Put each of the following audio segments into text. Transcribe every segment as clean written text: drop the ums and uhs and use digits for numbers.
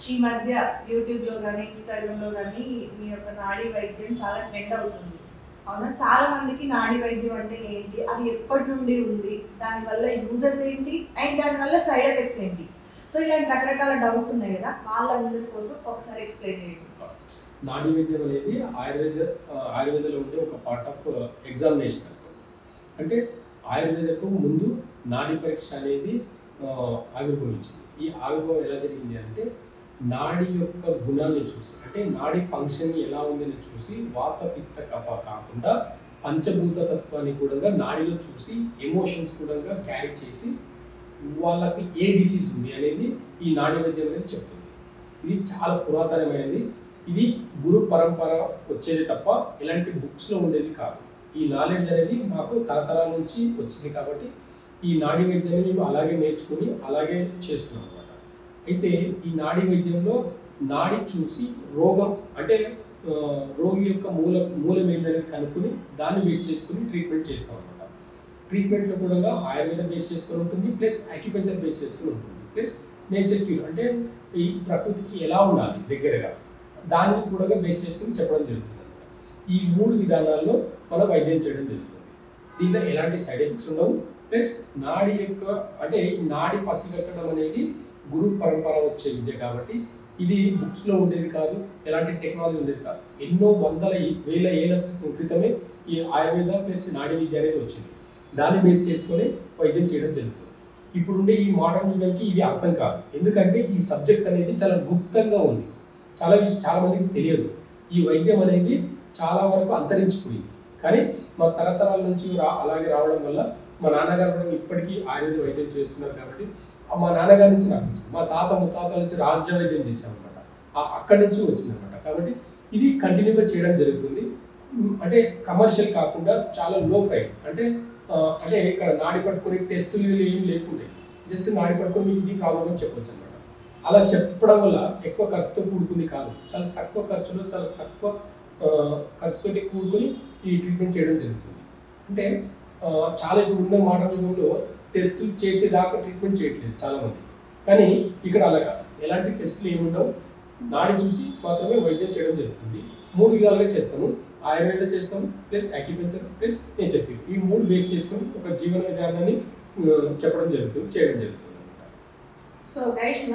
ఈ మధ్య యూట్యూబ్లో కానీ ఇన్స్టాగ్రామ్లో కానీ మీ యొక్క నాడీ వైద్యం చాలా ట్రెండ్ అవుతుంది. అవునా, చాలా మందికి నాడీ వైద్యం అంటే ఏంటి, అది ఎప్పటి నుండి ఉంది, దానివల్ల యూజెస్ ఏంటి అండ్ దానివల్ల సైడ్ ఎఫెక్ట్స్ ఏంటి, సో ఇలాంటి రకరకాల డౌట్స్ ఉన్నాయి కదా, వాళ్ళందరి కోసం ఒకసారి ఎక్స్ప్లెయిన్ చేయండి. నాడీ వైద్యం అనేది ఆయుర్వేదంలో ఉండే ఒక పార్ట్ ఆఫ్ ఎగ్జామినేషన్. అంటే ఆయుర్వేదకు ముందు నాడీ పరీక్ష అనేది ఆవిర్భవించింది. ఈ ఆవిర్భావం ఎలా జరిగింది అంటే నాడీ యొక్క గుణాన్ని చూసి, అంటే నాడీ ఫంక్షన్ ఎలా ఉందని చూసి, వాత పిత్త కఫ కాకుండా పంచభూత తత్వాన్ని కూడా నాడీలో చూసి ఎమోషన్స్ కూడా క్యారీ చేసి వాళ్ళకి ఏ డిసీజ్ ఉంది అనేది ఈ నాడీ వైద్యం అనేది చెప్తుంది. ఇది చాలా పురాతనమైనది. ఇది గురు పరంపర వచ్చేది తప్ప ఎలాంటి బుక్స్లో ఉండేది కాదు. ఈ నాలెడ్జ్ అనేది మాకు తరతరాల నుంచి వచ్చింది కాబట్టి ఈ నాడీ వైద్యాన్ని మేము అలాగే నేర్చుకుని అలాగే చేస్తున్నాం అన్నమాట. అయితే ఈ నాడీ వైద్యంలో నాడి చూసి రోగం అంటే రోగి యొక్క మూలం ఏంటనేది కనుక్కొని దాన్ని బేస్ చేసుకుని ట్రీట్మెంట్ చేస్తాం అన్నమాట. ట్రీట్మెంట్లో కూడా ఆయుర్వేదం బేస్ చేసుకొని ఉంటుంది, ప్లస్ అక్యుపంచర్ బేస్ చేసుకుని ఉంటుంది, ప్లస్ నేచర్ క్యూర్ అంటే ఈ ప్రకృతికి ఎలా ఉండాలి దగ్గరగా దాన్ని కూడా బేస్ చేసుకుని చెప్పడం జరుగుతుంది అన్నమాట. ఈ 3 విధానాల్లో మనం వైద్యం చేయడం జరుగుతుంది. దీంట్లో ఎలాంటి సైడ్ ఎఫెక్ట్స్ ఉండవు. ప్లస్ నాడి యొక్క అంటే నాడి పసిగట్టడం అనేది గురు పరంపర వచ్చే విద్య కాబట్టి ఇది బుక్స్లో ఉండేది కాదు, ఎలాంటి టెక్నాలజీ ఉండేది కాదు. ఎన్నో వందల వేల ఏళ్ళ క్రితమే ఈ ఆయుర్వేద ప్లస్ నాడీ విద్య అనేది వచ్చింది. దాన్ని బేస్ చేసుకొని వైద్యం చేయడం జరుగుతుంది. ఇప్పుడుండే ఈ మోడర్న్ యుగానికి ఇది అర్థం కాదు, ఎందుకంటే ఈ సబ్జెక్ట్ అనేది చాలా గుప్తంగా ఉంది, చాలా మందికి తెలియదు. ఈ వైద్యం అనేది చాలా వరకు అంతరించిపోయింది. కానీ మా తరతరాల నుంచి అలాగే రావడం వల్ల మా నాన్నగారు కూడా ఇప్పటికీ ఆయుర్వేద వైద్యం చేస్తున్నారు కాబట్టి మా నాన్నగారి నుంచి నాకు వచ్చింది, మా తాత ముత్తాతల నుంచి రాజ్య వైద్యం చేశామన్నమాట, అక్కడి నుంచి వచ్చిందన్నమాట. కాబట్టి ఇది కంటిన్యూగా చేయడం జరుగుతుంది. అంటే కమర్షియల్ కాకుండా చాలా లో ప్రైస్, అంటే ఇక్కడ నాడి పట్టుకొని టెస్టులు ఏం లేకుండా జస్ట్ నాడి పట్టుకొని మీకు ఇది ప్రాబ్లం అని చెప్పొచ్చు అనమాట. అలా చెప్పడం వల్ల ఎక్కువ ఖర్చుతో కూడుకుంది కాదు, చాలా తక్కువ ఖర్చులో చాలా తక్కువ ఖర్చుతో కూడుకొని ఈ ట్రీట్మెంట్ చేయడం జరుగుతుంది. అంటే చాలా ఇప్పుడు ఉన్న మోడర్న్ యుగంలో టెస్టులు చేసేదాకా ట్రీట్మెంట్ చేయట్లేదు చాలామంది, కానీ ఇక్కడ అలా కాదు, ఎలాంటి టెస్టులు ఏముండవు, నాడి చూసి మాత్రమే వైద్యం చేయడం జరుగుతుంది. 3 విధాలుగా చేస్తాము, ఆయుర్వేద చేస్తాము, plus acupuncture, plus nature cure. ఈ 3 బేస్ చేసుకొని ఒక జీవన విధానాన్ని చేయడం జరుగుతుంది. సో గైస్,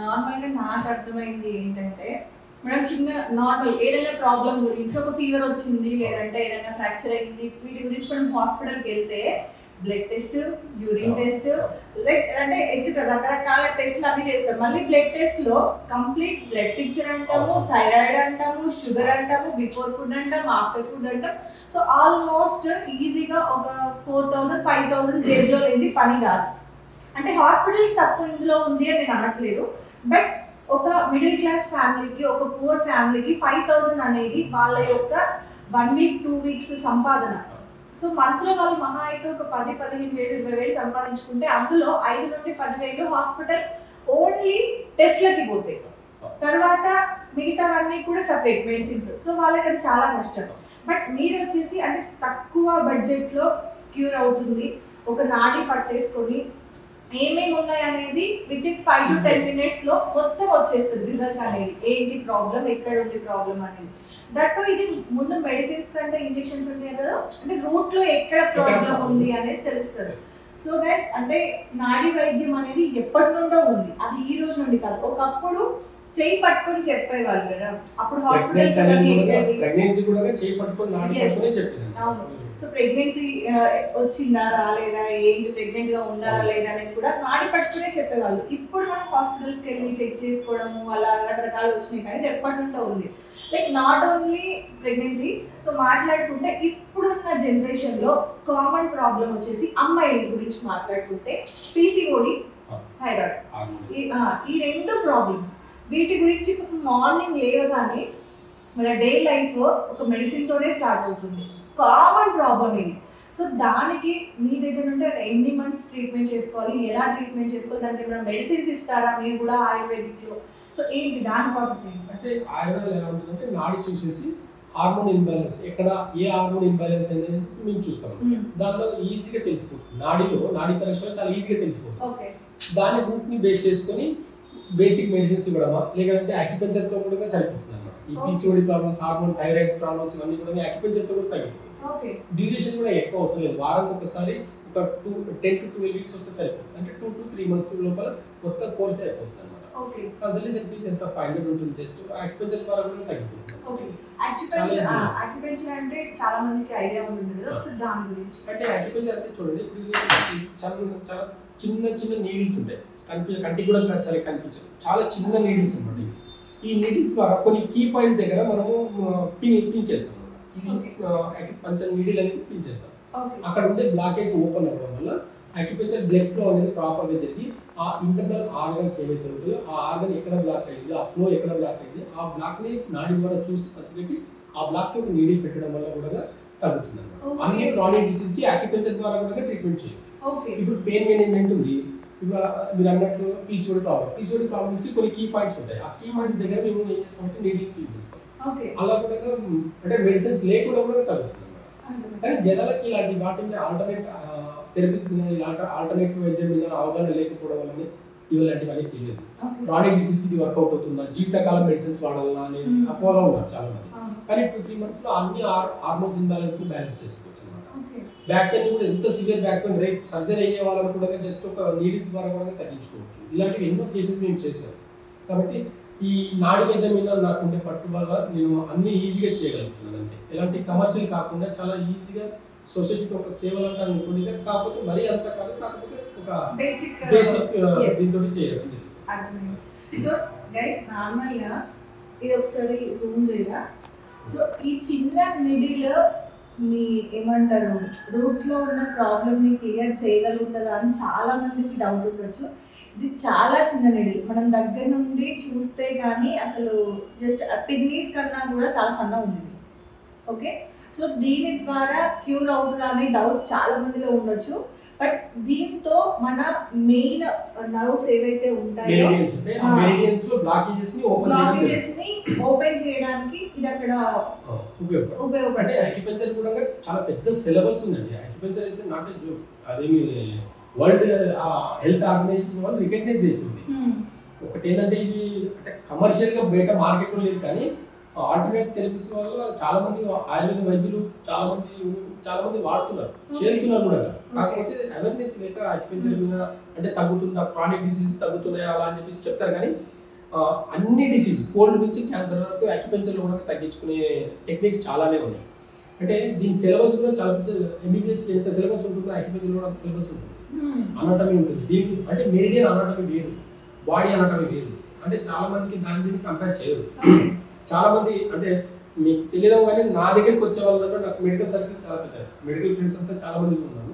నార్మల్గా నాకు అర్థమైంది ఏంటంటే, మనం చిన్న నార్మల్ ఏదైనా ప్రాబ్లం గురించి ఒక ఫీవర్ వచ్చింది లేదంటే ఏదైనా ఫ్రాక్చర్ అయింది, వీటి గురించి మనం హాస్పిటల్కి వెళ్తే blood test, urine test, like అంటే ఎక్సెట్రా రకరకాల టెస్ట్లు అన్ని చేస్తాం. మళ్ళీ బ్లడ్ టెస్ట్లో కంప్లీట్ బ్లడ్ పిక్చర్ అంటాము, థైరాయిడ్ అంటాము, షుగర్ అంటాము, బిఫోర్ ఫుడ్ అంటాం, ఆఫ్టర్ ఫుడ్ అంటాం. సో ఆల్మోస్ట్ ఈజీగా ఒక 4,000 5,000 జేబులో లేని పని కాదు. అంటే హాస్పిటల్స్ తప్పు ఇందులో ఉంది అని నేను అనట్లేదు, బట్ ఒక మిడిల్ క్లాస్ ఫ్యామిలీకి, ఒక పూర్ ఫ్యామిలీకి 5,000 అనేది వాళ్ళ యొక్క 1 వీక్ 2 వీక్స్ సంపాదన. సో మంత్లో వాళ్ళు మహా అయితే ఒక 10,000 15,000 20,000 సంపాదించుకుంటే అందులో 5 నుండి 10,000 హాస్పిటల్ ఓన్లీ టెస్ట్లకి పోతాయి. తర్వాత మిగతావన్నీ కూడా సపరేట్ మెడిసిన్స్. సో వాళ్ళకి అది చాలా కష్టం. బట్ మీరు వచ్చేసి అంటే తక్కువ బడ్జెట్లో క్యూర్ అవుతుంది, ఒక నాడి పట్టేసుకొని ఏమేమి ఉన్నాయి అనేది వితిన్ 5 to 10 minutes మొత్తం వచ్చేస్తుంది రిజల్ట్ అనేది, ఏంటి ప్రాబ్లం, ఎక్కడ ఉంది ప్రాబ్లం అనేది. దట్టు ఇది ముందు మెడిసిన్స్ కంటే ఇంజెక్షన్స్ ఉంటాయి కదా, అంటే రూట్ లో ఎక్కడ ప్రాబ్లం ఉంది అనేది తెలుస్తుంది. సో గైస్, అంటే నాడీ వైద్యం అనేది ఎప్పటి నుండో ఉంది, అది ఈ రోజు నుండి కాదు. ఒకప్పుడు చేయి పట్టుకొని చెప్పేవాళ్ళు కదా, అప్పుడు హాస్పిటల్స్ అవును. సో ప్రెగ్నెన్సీ వచ్చిందా రాలేదా, ఏంటి ప్రెగ్నెంట్ గా ఉన్నారా లేదా అనేది కూడా నాడి పట్టుకునే చెప్పేవాళ్ళు. ఇప్పుడు మనం హాస్పిటల్స్కి వెళ్ళి చెక్ చేసుకోవడము అలా రకరకాలు వచ్చినాయి, కానీ ఇది ఎప్పటి నుండో ఉంది. Like not only pregnancy. So మాట్లాడుకుంటే ఇప్పుడున్న జనరేషన్లో కామన్ ప్రాబ్లం వచ్చేసి అమ్మాయిల గురించి మాట్లాడుకుంటే పీసీఓడి, థైరాయిడ్, ఈ 2 ప్రాబ్లమ్స్. వీటి గురించి మార్నింగ్ లేవగానే వాళ్ళ డే లైఫ్ ఒక మెడిసిన్తోనే స్టార్ట్ అవుతుంది, కామన్ ప్రాబ్లం ఇది. సో దానికి మీ దగ్గర నుండి ఎన్ని మంత్స్ ట్రీట్మెంట్ చేసుకోవాలి, ఎలా ట్రీట్మెంట్ చేసుకోవాలి, దానికి ఏమైనా మెడిసిన్స్ ఇస్తారా మీరు కూడా ఆయుర్వేదిక్లో? సో ఏంటి దాని ప్రాసెస్ ఏంటి? అంటే ఆయుర్వేదం ఎలా ఉంటుందంటే నాడి చూసేసి హార్మోన్ ఇంబ్యాలెన్స్ ఎక్కడ, ఏ హార్మోన్ ఇంబ్యాలెన్స్ అనేది మేము చూస్తాం. దానిలో ఈజీగా తెలిసిపోతుంది, నాడి పరీక్షలో చాలా ఈజీగా తెలిసిపోతుంది. దాని రూట్ని బేస్ చేసుకొని బేసిక్ మెడిసిన్స్ ఇవ్వడమా, లేదంటే అక్యుపంచర్తో కూడా సరిపోతుంది అనమాట. ఈ PCOD problems, hormone thyroid problems ఇవన్నీ కూడా అక్యుపంచర్తో కూడా తగ్గిపోతుంది. డ్యూరేషన్ కూడా ఎక్కువ అవసరం లేదు, వారానికి ఒకసారి ఒక 10 to 12 వీక్స్ వస్తే సరిపోతుంది. అంటే 2 to 3 months లోపల మొత్తం కోర్స్ అయిపోతుంది అనమాట. కన్సల్టేషన్ ఫీజు ఎంత 500 ఉంటుంది, జస్ట్ అక్యుపంచర్ ద్వారా కూడా తగ్గిపోతుంది. అక్యుపంచర్ అంటే చాలా మందికి ఐడియా ఉంటుంది, ఒకసారి దాని గురించి. అంటే అక్యుపంచర్ అంటే చూడండి, ఇప్పుడు చాలా చిన్న చిన్న నీడిల్స్ ఉంటాయి, కంటికి కూడా చాలా కనిపించదు, చాలా చిన్న నీడిల్స్ అనమాట. ఈ నీడిల్స్ ద్వారా కొన్ని కీ పాయింట్స్ దగ్గర మనము పిన్ చేస్తాం అనమాట. ఇది పంచర్ నీడిల్ అనేది పిన్ చేస్తాం. అక్కడ ఉండే బ్లాకేజ్ ఓపెన్ అవ్వడం వల్ల అక్యుపంచర్ బ్లడ్ ఫ్లో అనేది ప్రాపర్గా జరిగి ఆ ఇంటర్నల్ ఆర్గన్స్ ఏవైతే ఉంటాయో ఆ ఆర్గన్ ఎక్కడ బ్లాక్ అయింది, ఆ ఫ్లో ఎక్కడ బ్లాక్ అయింది, ఆ బ్లాక్ని నాడి ద్వారా చూసి పసిగట్టి ఆ బ్లాక్కి ఒక నీడిల్ పెట్టడం వల్ల కూడా తగ్గుతుంది అన్నమాట. అన్ని క్రానిక్ డిసీజ్కి అక్యుపంచర్ ద్వారా కూడా ట్రీట్మెంట్ చేయొచ్చు. ఇప్పుడు పెయిన్ మేనేజ్మెంట్ ఉంది, ఇప్పుడు మీరు అన్నట్లు పీసీఓడి ప్రాబ్లమ్స్కి కొన్ని కీ పాయింట్స్ ఉంటాయి. ఆ కీ పాయింట్స్ దగ్గర మేము ఏం చేస్తామంటే నీడిల్ క్లీన్ చేస్తాం. అలా కూడా అంటే మెడిసిన్స్ లేకుండా కూడా తగ్గుతుంది అన్నమాట. కానీ జనాలకి ఇలాంటి వాటి మీద ఆల్టర్నేట్ థెరపీస్ మీద, ఇలాంటి ఆల్టర్నేటివ్ వైద్యం మీద అవగాహన లేకపోవడం వల్ల ఇలాంటివన్నీ తెలియదు. క్రానిక్ డిసీజ్ కి వర్కౌట్ అవుతుందా, జీవితకాలం మెడిసిన్స్ వాడాలా అని అపోలో ఉన్నారు చాలా మంది. కానీ 2-3 months లో అన్ని హార్మోన్స్ ఇంబ్యాలెన్స్ ని బ్యాలెన్స్ చేసుకోవచ్చు అనమాట. బ్యాక్ పెయిన్ కూడా ఎంత severe back pain, rate surgery అయ్యే వాళ్ళని కూడా జస్ట్ ఒక నీడిల్స్ ద్వారా కూడా తగ్గించుకోవచ్చు. ఇలాంటివి ఎన్నో కేసెస్ మేము చేశాను. కాబట్టి ఈ నాడి వైద్యం మీద నాకు ఉండే పట్టు వల్ల నేను అన్ని ఈజీగా చేయగలుగుతున్నాను. అంతే, ఎలాంటి కమర్షియల్ కాకుండా చాలా ఈజీగా సొసైటీకి ఒక సేవలు అంటే అనుకోండి, కాకపోతే మరీ అంత కాదు, కాకపోతే ఒక బేసిక్ దీంతో చేయడం జరుగుతుంది. సో గైస్, నార్మల్గా ఇది ఒకసారి జూమ్ చేయరా. సో ఈ చిన్న నిడిల్ మీ ఏమంటారు రూట్స్లో ఉన్న ప్రాబ్లమ్ని క్లియర్ చేయగలుగుతుందా అని చాలా మందికి డౌట్ ఉండొచ్చు. ఇది చాలా చిన్న నిడిల్, మనం దగ్గర నుండి చూస్తే కానీ అసలు జస్ట్ పిన్నీస్ కన్నా కూడా చాలా సన్నగా ఉంది. ఓకే, సో దీని ద్వారా క్యూర్ అవుతుందా అనే డౌట్స్ చాలా మందిలో ఉండొచ్చు. బట్ దీంతో మన మెయిన్ నర్వ్స్ ఏవైతే ఉంటాయో బ్లాకేజెస్ ని ఓపెన్ చేయడానికి ఇది అక్కడ ఉపయోగపడే. అక్యుపంచర్ కూడా చాలా పెద్ద సిలబస్ ఉందండి. అక్యుపంచర్ ఇస్ నాట్ అదేమి వరల్డ్ హెల్త్ ఆర్గనైజేషన్ వాళ్ళు రికగ్నైజ్ చేసింది. ఒకటి ఏంటంటే ఇది అంటే కమర్షియల్ గా బయట మార్కెట్ లో లేదు, కానీ ఆల్టర్నేట్ థెరపీస్ వల్ల చాలా మంది ఆయుర్వేద వైద్యులు చాలా మంది వాడుతున్నారు, చేస్తున్నారు కూడా. కాకపోతే అవేర్నెస్ లేక అక్యుపంచర్ మీద అంటే తగ్గుతుందా, క్రానిక్ డిసీజ్ తగ్గుతున్నాయా అలా అని చెప్పేసి చెప్తారు. కానీ అన్ని డిసీజ్, కోల్డ్ నుంచి క్యాన్సర్ వరకు అక్యుపంచర్లో కూడా తగ్గించుకునే టెక్నిక్స్ చాలానే ఉన్నాయి. అంటే దీని సిలబస్ కూడా చాలా ఎంబీబీఎస్ ఎంత సిలబస్ ఉంటుందో అక్యుపంచర్ కూడా అంత సిలబస్ ఉంటుంది. అనాటమీ ఉంటుంది దీనికి, అంటే మెరిడియన్ అనాటమీ వేరు, బాడీ అనాటమీ వేరు. అంటే చాలా మందికి దీన్ని కంపేర్ చేయరు. చాలా మంది అంటే మీకు తెలియదు, కానీ నా దగ్గరికి వచ్చే వాళ్ళు నాకు మెడికల్ సర్కిల్ చాలా పెద్దది, మెడికల్ ఫ్రెండ్స్ అంతా చాలా మంది ఉన్నారు.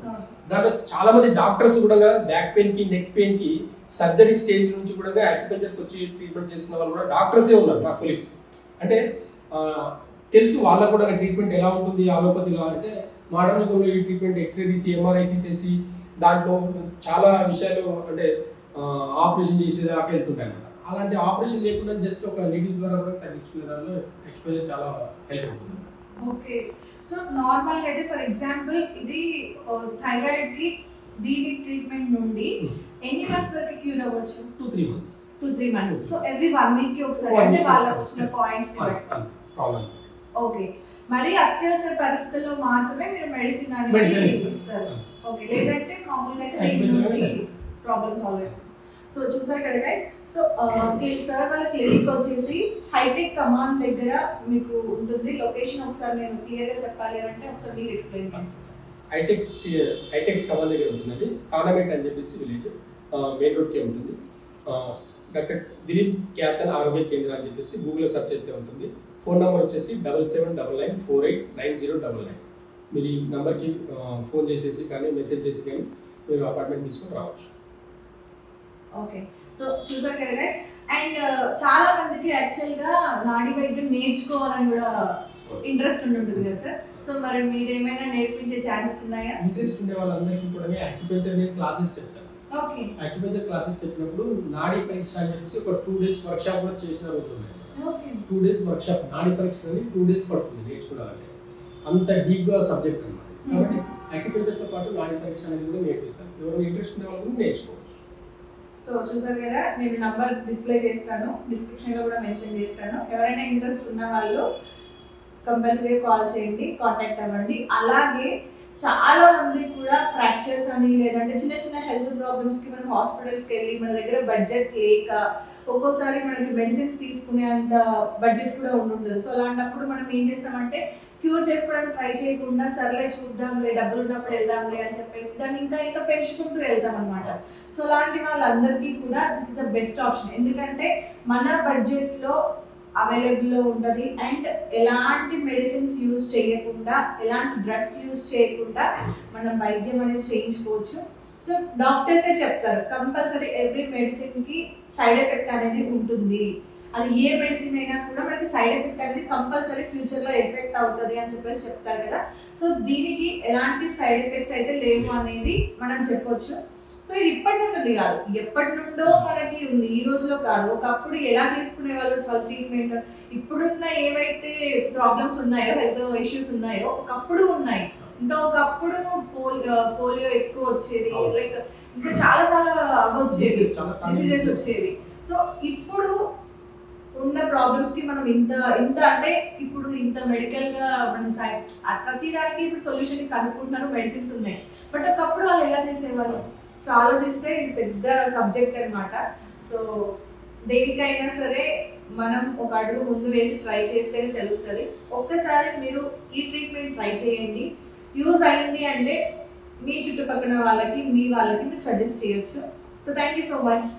దాంట్లో చాలా మంది డాక్టర్స్ కూడా బ్యాక్ పెయిన్ కి, నెక్ పెయిన్ కి సర్జరీ స్టేజ్ నుంచి కూడా అక్యుపంచర్కి వచ్చి ట్రీట్మెంట్ చేసుకున్న వాళ్ళు కూడా డాక్టర్సే ఉన్నారు నా కొలీగ్స్. అంటే తెలుసు వాళ్ళకు కూడా ట్రీట్మెంట్ ఎలా ఉంటుంది, అలోపతిలో అంటే మోడర్న్ ట్రీట్మెంట్ ఎక్స్రే తీసి ఎంఆర్ఐ తీసేసి దాంట్లో చాలా విషయాలు అంటే ఆపరేషన్ చేసేదాకా వెళ్తుంటాయి అన్నమాట. అలాంటి ఆపరేషన్ లేకుండా జస్ట్ ఒక నీడిల్ ద్వారా కూడా తగ్గించుకునే దానిలో అక్యుపంచర్ చాలా హెల్ప్ అవుతుంది. ఓకే, సో నార్మల్గా అయితే ఫర్ ఎగ్జాంపుల్ ఇది థైరాయిడ్ కి దీని ట్రీట్మెంట్ నుండి ఎన్ని మంత్స్ వరకు క్యూర్ అవ్వచ్చు? 2-3 months. సో ఎవ్రీ 1 week కి ఒకసారి అంటే వాళ్ళకి వచ్చిన పాయింట్స్ ప్రాబ్లం. ఓకే, మరి అత్యవసర పరిస్థితుల్లో మాత్రమే మీరు మెడిసిన్ అనేది ఇస్తారు. ఓకే, లేదంటే మామూలుగా అయితే దీని నుండి ప్రాబ్లమ్ సాల్వ్ అవుతుంది. సో చూసారు కదా గైస్. సో సార్ వాళ్ళ క్లినిక్ వచ్చేసి హైటెక్ కమాన్ దగ్గర మీకు ఉంటుంది. లొకేషన్ ఒకసారి నేను క్లియర్గా చెప్పాలి అంటే ఒకసారి మీరు ఎక్స్ప్లెయిన్ చేయండి. హైటెక్స్ కమాన్ దగ్గర ఉంటుందండి. కానమెట్ అని చెప్పేసి విలేజ్ మెయిన్ రోడ్కే ఉంటుంది. డాక్టర్ దిలీప్ క్యాప్టెన్ ఆరోగ్య కేంద్రం అని చెప్పేసి గూగుల్లో సెర్చ్ చేస్తే ఉంటుంది. ఫోన్ నెంబర్ వచ్చేసి 7799489099. మీరు ఈ నెంబర్కి ఫోన్ చేసేసి కానీ మెసేజ్ చేసి కానీ మీరు అపాయింట్మెంట్ తీసుకొని రావచ్చు. ఓకే, సో చూసారు కదా గైస్. అండ్ చాలా మందికి యాక్చువల్గా నాడి వైద్యం నేర్చుకోవాలని కూడా ఇంట్రెస్ట్ ఉంటుంది కదా సార్. సో మరి మీరేమైనా నేర్పించే ఛాన్సెస్ ఉన్నాయా? ఇంట్రెస్ట్ ఉండే వాళ్ళందరికీ కూడా అక్యుపంచర్ నేను క్లాసెస్ చెప్తాను. ఓకే, అక్యుపంచర్ క్లాసెస్ చెప్పినప్పుడు నాడీ పరీక్ష అని చెప్పేసి ఒక 2 days వర్క్షాప్ కూడా చేసిన రోజులు ఉన్నాయి. 2 days వర్క్షాప్ నాడీ పరీక్ష అని 2 days పడుతుంది నేర్చుకోవాలంటే, అంత డీప్గా సబ్జెక్ట్ అన్నమాట. కాబట్టి అక్యుపంచర్తో పాటు నాడీ పరీక్ష అనేది కూడా నేర్పిస్తాను. ఎవరైనా ఇంట్రెస్ట్ ఉండే వాళ్ళు కూడా నేర్చుకోవచ్చు. సో చూసారు కదా, నేను నంబర్ డిస్ప్లే చేస్తాను, డిస్క్రిప్షన్లో కూడా మెన్షన్ చేస్తాను. ఎవరైనా ఇంట్రెస్ట్ ఉన్న వాళ్ళు కంపల్సరీ కాల్ చేయండి, కాంటాక్ట్ అవ్వండి. అలాగే చాలా మంది కూడా ఫ్రాక్చర్స్ అని లేదంటే చిన్న చిన్న హెల్త్ ప్రాబ్లమ్స్కి మనం హాస్పిటల్స్కి వెళ్ళి మన దగ్గర బడ్జెట్ లేక ఒక్కోసారి మనకి మెడిసిన్స్ తీసుకునే అంత బడ్జెట్ కూడా ఉండదు. సో అలాంటప్పుడు మనం ఏం చేస్తామంటే క్యూర్ చేసుకోవడానికి ట్రై చేయకుండా సర్లే చూద్దాంలే, డబ్బులు ఉన్నప్పుడు వెళ్దాంలే అని చెప్పేసి దాన్ని ఇంకా ఇంకా పెంచుకుంటూ వెళ్తాం అనమాట. సో అలాంటి వాళ్ళందరికీ కూడా this is the best option. ఎందుకంటే మన బడ్జెట్లో అవైలబుల్లో ఉంటుంది అండ్ ఎలాంటి మెడిసిన్స్ యూజ్ చేయకుండా, ఎలాంటి డ్రగ్స్ యూజ్ చేయకుండా మనం వైద్యం అనేది చేయించుకోవచ్చు. సో డాక్టర్సే చెప్తారు కంపల్సరీ ఎవ్రీ మెడిసిన్కి సైడ్ ఎఫెక్ట్ అనేది ఉంటుంది. అది ఏ మెడిసిన్ అయినా కూడా మనకి సైడ్ ఎఫెక్ట్ అనేది కంపల్సరీ ఫ్యూచర్లో ఎఫెక్ట్ అవుతుంది అని చెప్పేసి చెప్తారు కదా. సో దీనికి ఎలాంటి సైడ్ ఎఫెక్ట్స్ అయితే లేవు అనేది మనం చెప్పొచ్చు. సో ఇది ఇప్పటి నుండి కాదు, ఎప్పటి నుండో మనకి ఉంది, ఈ రోజులో కాదు. ఒకప్పుడు ఎలా చేసుకునే వాళ్ళు ట్రీట్మెంట్, ఇప్పుడున్న ఏవైతే ప్రాబ్లమ్స్ ఉన్నాయో, హెల్త్ ఇష్యూస్ ఉన్నాయో ఒకప్పుడు ఉన్నాయి. ఇంకా ఒకప్పుడు పోలియో ఎక్కువ వచ్చేది, లైక్ ఇంకా చాలా చాలా వచ్చేది, డిసీజెస్ వచ్చేవి. సో ఇప్పుడు ఉన్న ప్రాబ్లమ్స్కి మనం ఇంత అంటే ఇప్పుడు ఇంత మెడికల్గా మనం ప్రతి దానికి ఇప్పుడు సొల్యూషన్ కనుక్కుంటున్నారు, మెడిసిన్స్ ఉన్నాయి. బట్ ఒకప్పుడు వాళ్ళు ఎలా చేసేవాళ్ళు? సో ఆలోచిస్తే ఇది పెద్ద సబ్జెక్ట్ అనమాట. సో దేనికైనా సరే మనం ఒక అడుగు ముందు వేసి ట్రై చేస్తేనే తెలుస్తుంది. ఒక్కసారి మీరు ఈ ట్రీట్మెంట్ ట్రై చేయండి, యూజ్ అయింది అంటే మీ చుట్టుపక్కల వాళ్ళకి, మీ వాళ్ళకి మీరు సజెస్ట్ చేయొచ్చు. So thank you so much.